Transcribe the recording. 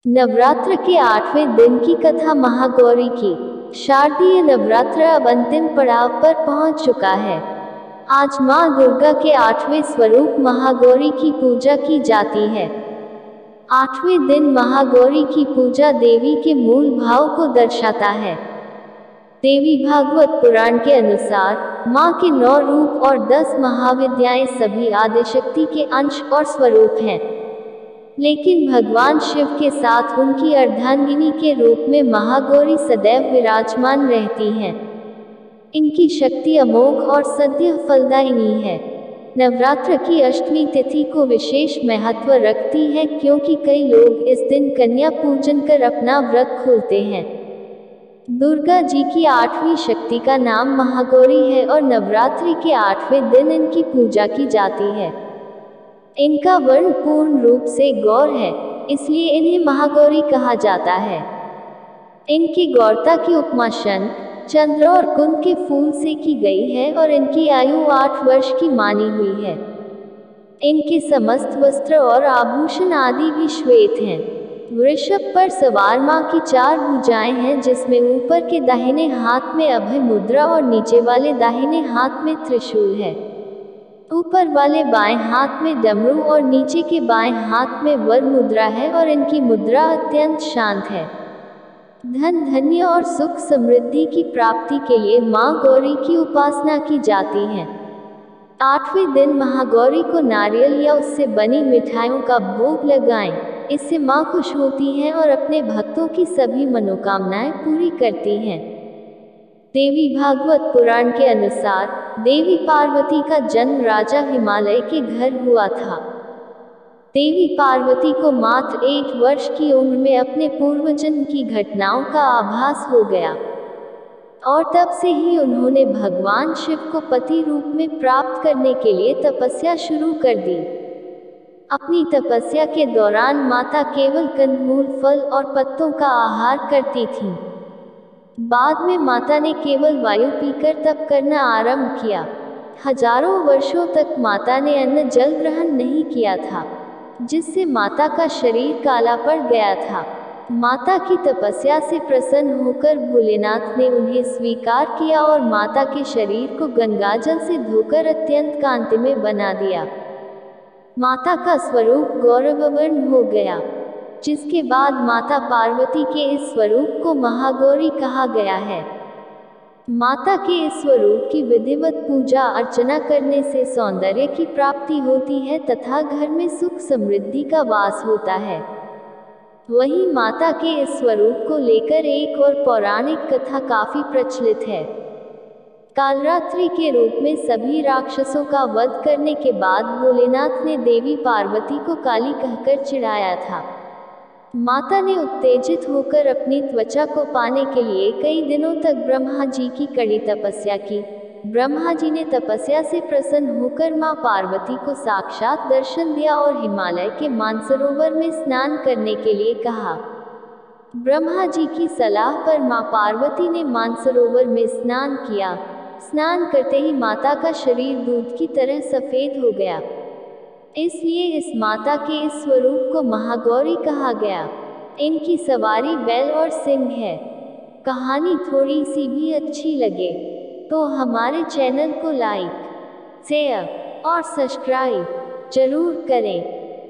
नवरात्र के 8वें दिन की कथा महागौरी की। शारदीय नवरात्र अब अंतिम पड़ाव पर पहुंच चुका है। आज मां दुर्गा के 8वें स्वरूप महागौरी की पूजा की जाती है। 8वें दिन महागौरी की पूजा देवी के मूल भाव को दर्शाता है। देवी भागवत पुराण के अनुसार मां के 9 रूप और 10 महाविद्याएं सभी आदिशक्ति के अंश और स्वरूप हैं। लेकिन भगवान शिव के साथ उनकी अर्धांगिनी के रूप में महागौरी सदैव विराजमान रहती हैं। इनकी शक्ति अमोघ और सद्य फलदायिनी है। नवरात्र की अष्टमी तिथि को विशेष महत्व रखती है क्योंकि कई लोग इस दिन कन्या पूजन कर अपना व्रत खोलते हैं। दुर्गा जी की 8वीं शक्ति का नाम महागौरी है और नवरात्रि के 8वें दिन इनकी पूजा की जाती है। इनका वर्ण पूर्ण रूप से गौर है, इसलिए इन्हें महागौरी कहा जाता है। इनकी गौरता की उपमा शंख, चंद्र और कुंद के फूल से की गई है और इनकी आयु 8 वर्ष की मानी हुई है। इनके समस्त वस्त्र और आभूषण आदि भी श्वेत हैं। वृषभ पर सवार मां की 4 भुजाएं हैं, जिसमें ऊपर के दाहिने हाथ में अभय मुद्रा और नीचे वाले दाहिने हाथ में त्रिशूल है। ऊपर वाले बाएं हाथ में डमरू और नीचे के बाएं हाथ में वर मुद्रा है और इनकी मुद्रा अत्यंत शांत है। धन धान्य और सुख समृद्धि की प्राप्ति के लिए मां गौरी की उपासना की जाती है। 8वें दिन महागौरी को नारियल या उससे बनी मिठाइयों का भोग लगाएं। इससे मां खुश होती हैं और अपने भक्तों की सभी मनोकामनाएं पूरी करती हैं। देवी भागवत पुराण के अनुसार देवी पार्वती का जन्म राजा हिमालय के घर हुआ था। देवी पार्वती को मात्र 1 वर्ष की उम्र में अपने पूर्वजन्म की घटनाओं का आभास हो गया और तब से ही उन्होंने भगवान शिव को पति रूप में प्राप्त करने के लिए तपस्या शुरू कर दी। अपनी तपस्या के दौरान माता केवल कंदमूल, फल और पत्तों का आहार करती थीं। बाद में माता ने केवल वायु पीकर तप करना आरंभ किया। हजारों वर्षों तक माता ने अन्न जल ग्रहण नहीं किया था, जिससे माता का शरीर काला पड़ गया था। माता की तपस्या से प्रसन्न होकर भोलेनाथ ने उन्हें स्वीकार किया और माता के शरीर को गंगाजल से धोकर अत्यंत कांतिमय बना दिया। माता का स्वरूप गौरवर्ण हो गया, जिसके बाद माता पार्वती के इस स्वरूप को महागौरी कहा गया है। माता के इस स्वरूप की विधिवत पूजा अर्चना करने से सौंदर्य की प्राप्ति होती है तथा घर में सुख समृद्धि का वास होता है। वहीं माता के इस स्वरूप को लेकर एक और पौराणिक कथा काफी प्रचलित है। कालरात्रि के रूप में सभी राक्षसों का वध करने के बाद भोलेनाथ ने देवी पार्वती को काली कहकर चिढ़ाया था। माता ने उत्तेजित होकर अपनी त्वचा को पाने के लिए कई दिनों तक ब्रह्मा जी की कड़ी तपस्या की। ब्रह्मा जी ने तपस्या से प्रसन्न होकर मां पार्वती को साक्षात दर्शन दिया और हिमालय के मानसरोवर में स्नान करने के लिए कहा। ब्रह्मा जी की सलाह पर मां पार्वती ने मानसरोवर में स्नान किया। स्नान करते ही माता का शरीर दूध की तरह सफेद हो गया। इसलिए इस माता के इस स्वरूप को महागौरी कहा गया। इनकी सवारी बैल और सिंह है। कहानी थोड़ी सी भी अच्छी लगे तो हमारे चैनल को लाइक, शेयर और सब्सक्राइब जरूर करें।